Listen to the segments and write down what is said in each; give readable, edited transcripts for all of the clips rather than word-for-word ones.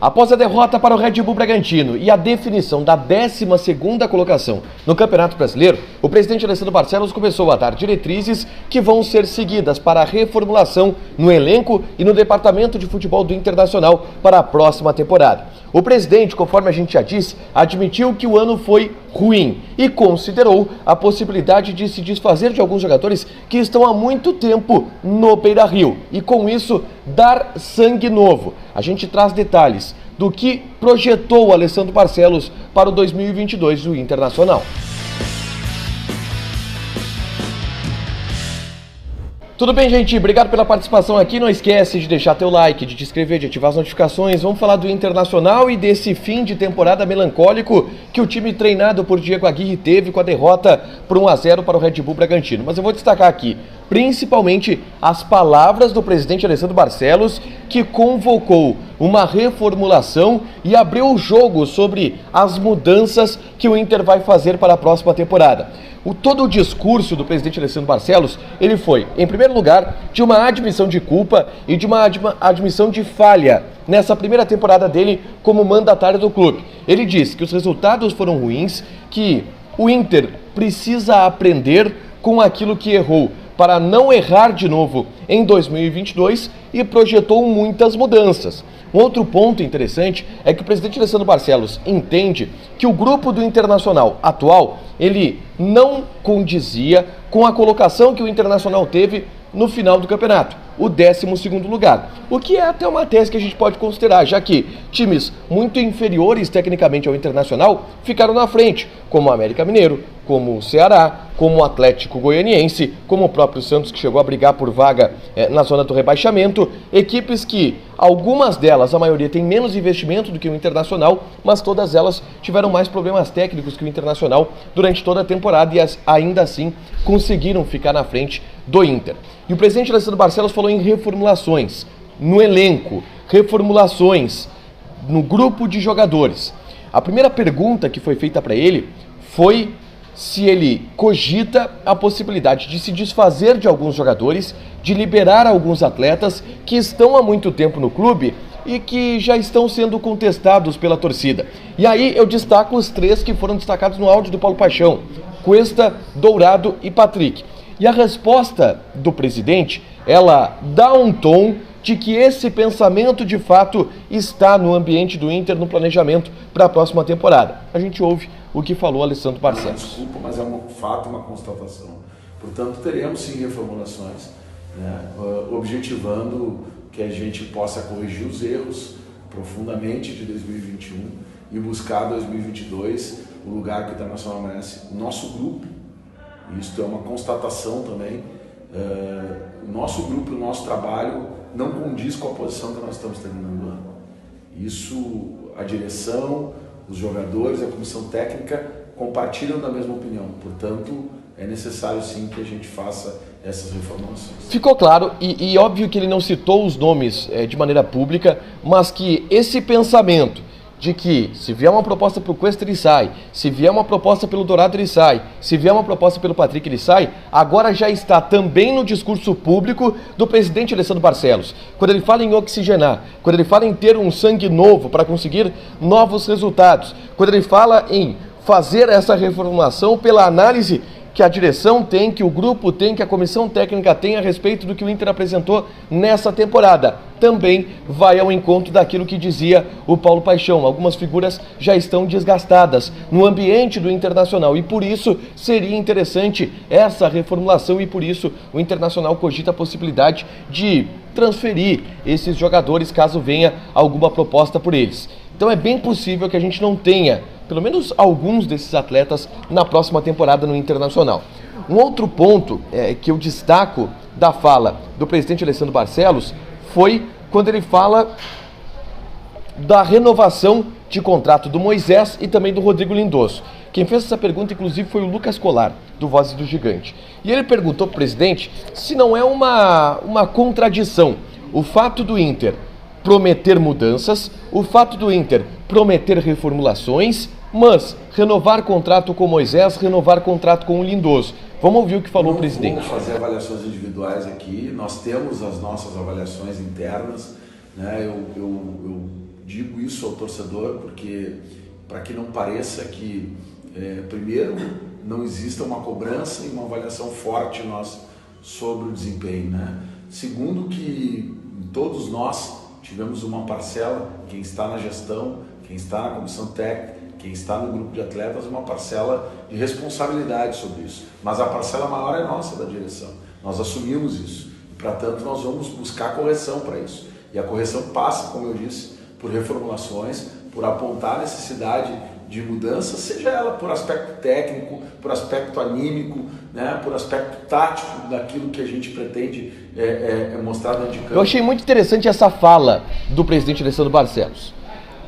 Após a derrota para o Red Bull Bragantino e a definição da 12ª colocação no Campeonato Brasileiro, o presidente Alessandro Barcelos começou a dar diretrizes que vão ser seguidas para a reformulação no elenco e no departamento de futebol do Internacional para a próxima temporada. O presidente, conforme a gente já disse, admitiu que o ano foi ruim e considerou a possibilidade de se desfazer de alguns jogadores que estão há muito tempo no Beira-Rio e, com isso, dar sangue novo. A gente traz detalhes do que projetou o Alessandro Barcelos para o 2022 do Internacional. Tudo bem, gente? Obrigado pela participação aqui. Não esquece de deixar teu like, de te inscrever, de ativar as notificações. Vamos falar do Internacional e desse fim de temporada melancólico que o time treinado por Diego Aguirre teve com a derrota por 1-0 para o Red Bull Bragantino. Mas eu vou destacar aqui, principalmente, as palavras do presidente Alessandro Barcelos, que convocou uma reformulação e abriu o jogo sobre as mudanças que o Inter vai fazer para a próxima temporada. Todo o discurso do presidente Alessandro Barcelos, ele foi, em primeiro lugar, de uma admissão de culpa e de uma admissão de falha nessa primeira temporada dele como mandatário do clube. Ele disse que os resultados foram ruins, que o Inter precisa aprender com aquilo que errou para não errar de novo em 2022 e projetou muitas mudanças. Um outro ponto interessante é que o presidente Alessandro Barcelos entende que o grupo do Internacional atual, ele não condizia com a colocação que o Internacional teve no final do campeonato, o 12º lugar. O que é até uma tese que a gente pode considerar, já que times muito inferiores tecnicamente ao Internacional ficaram na frente, como o América Mineiro, como o Ceará, como o Atlético Goianiense, como o próprio Santos, que chegou a brigar por vaga na zona do rebaixamento. Equipes que, algumas delas, a maioria tem menos investimento do que o Internacional, mas todas elas tiveram mais problemas técnicos que o Internacional durante toda a temporada e ainda assim conseguiram ficar na frente do Inter. E o presidente Alessandro Barcelos falou em reformulações no elenco, reformulações no grupo de jogadores. A primeira pergunta que foi feita para ele foi se ele cogita a possibilidade de se desfazer de alguns jogadores, de liberar alguns atletas que estão há muito tempo no clube e que já estão sendo contestados pela torcida. E aí eu destaco os três que foram destacados no áudio do Paulo Paixão: Cuesta, Dourado e Patrick. E a resposta do presidente, ela dá um tom de que esse pensamento de fato está no ambiente do Inter, no planejamento para a próxima temporada. A gente ouve o que falou Alessandro Barcelos. Desculpa, mas é um fato, uma constatação. Portanto, teremos sim reformulações, né, objetivando que a gente possa corrigir os erros profundamente de 2021 e buscar 2022 o lugar que o Internacional merece, nosso grupo. Isso é uma constatação também. O nosso grupo, o nosso trabalho não condiz com a posição que nós estamos terminando o ano. Isso, a direção, os jogadores, a comissão técnica compartilham da mesma opinião. Portanto, é necessário sim que a gente faça essas reformulações. Ficou claro, e óbvio que ele não citou os nomes de maneira pública, mas que esse pensamento de que se vier uma proposta para o Cuesta ele sai, se vier uma proposta pelo Dourado ele sai, se vier uma proposta pelo Patrick ele sai, agora já está também no discurso público do presidente Alessandro Barcelos. Quando ele fala em oxigenar, quando ele fala em ter um sangue novo para conseguir novos resultados, quando ele fala em fazer essa reformulação pela análise que a direção tem, que o grupo tem, que a comissão técnica tem a respeito do que o Inter apresentou nessa temporada. Também vai ao encontro daquilo que dizia o Paulo Paixão. Algumas figuras já estão desgastadas no ambiente do Internacional e por isso seria interessante essa reformulação e por isso o Internacional cogita a possibilidade de transferir esses jogadores caso venha alguma proposta por eles. Então é bem possível que a gente não tenha pelo menos alguns desses atletas na próxima temporada no Internacional. Um outro ponto que eu destaco da fala do presidente Alessandro Barcelos foi quando ele fala da renovação de contrato do Moisés e também do Rodrigo Lindoso. Quem fez essa pergunta, inclusive, foi o Lucas Colar, do Vozes do Gigante. E ele perguntou para o presidente se não é uma contradição o fato do Inter prometer mudanças, o fato do Inter prometer reformulações, mas renovar contrato com Moisés, renovar contrato com o Lindoso. Vamos ouvir o que falou o presidente. Vamos fazer avaliações individuais aqui, nós temos as nossas avaliações internas, né? Eu digo isso ao torcedor, porque para que não pareça que, primeiro, não exista uma cobrança e uma avaliação forte nossa sobre o desempenho, né? Segundo, que todos nós tivemos uma parcela, quem está na gestão, quem está na comissão técnica, quem está no grupo de atletas, uma parcela de responsabilidade sobre isso. Mas a parcela maior é nossa, da direção. Nós assumimos isso. E, para tanto, nós vamos buscar correção para isso. E a correção passa, como eu disse, por reformulações, por apontar a necessidade de mudança, seja ela por aspecto técnico, por aspecto anímico, né, por aspecto tático daquilo que a gente pretende mostrar dentro de campo. Eu achei muito interessante essa fala do presidente Alessandro Barcelos.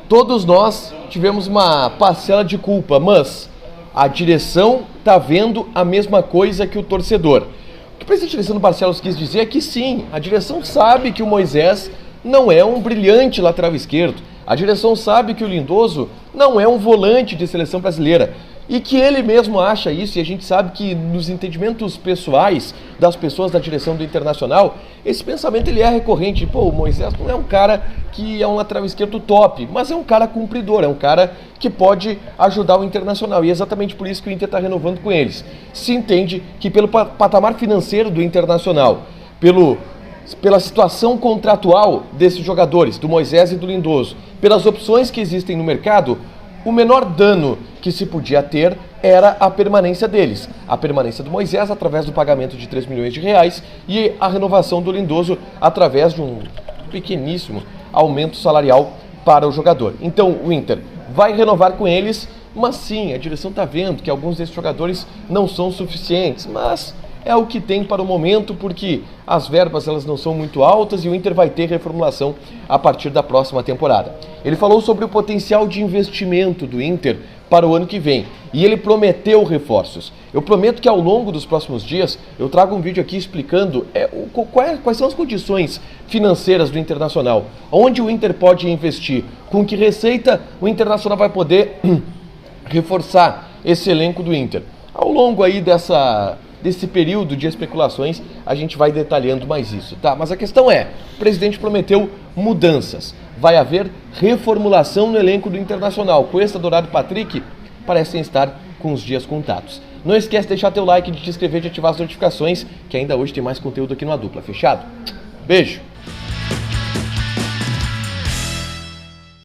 Todos nós tivemos uma parcela de culpa, mas a direção está vendo a mesma coisa que o torcedor. O que o presidente Alessandro Barcelos quis dizer é que sim, a direção sabe que o Moisés não é um brilhante lateral esquerdo. A direção sabe que o Lindoso não é um volante de seleção brasileira. E que ele mesmo acha isso, e a gente sabe que nos entendimentos pessoais das pessoas da direção do Internacional, esse pensamento ele é recorrente. Pô, o Moisés não é um cara que é um lateral esquerdo top, mas é um cara cumpridor, é um cara que pode ajudar o Internacional. E é exatamente por isso que o Inter está renovando com eles. Se entende que pelo patamar financeiro do Internacional, pela situação contratual desses jogadores, do Moisés e do Lindoso, pelas opções que existem no mercado, o menor dano que se podia ter era a permanência deles. A permanência do Moisés através do pagamento de 3 milhões de reais e a renovação do Lindoso através de um pequeníssimo aumento salarial para o jogador. Então o Inter vai renovar com eles, mas sim, a direção está vendo que alguns desses jogadores não são suficientes, mas é o que tem para o momento, porque as verbas elas não são muito altas e o Inter vai ter reformulação a partir da próxima temporada. Ele falou sobre o potencial de investimento do Inter para o ano que vem e ele prometeu reforços. Eu prometo que ao longo dos próximos dias eu trago um vídeo aqui explicando quais são as condições financeiras do Internacional, onde o Inter pode investir, com que receita o Internacional vai poder reforçar esse elenco do Inter. Ao longo aí desse período de especulações, a gente vai detalhando mais isso, tá? Mas a questão é, o presidente prometeu mudanças. Vai haver reformulação no elenco do Internacional. Cuesta, Dourado e Patrick parecem estar com os dias contados. Não esquece de deixar teu like, de te inscrever, de ativar as notificações, que ainda hoje tem mais conteúdo aqui no A Dupla. Fechado? Beijo!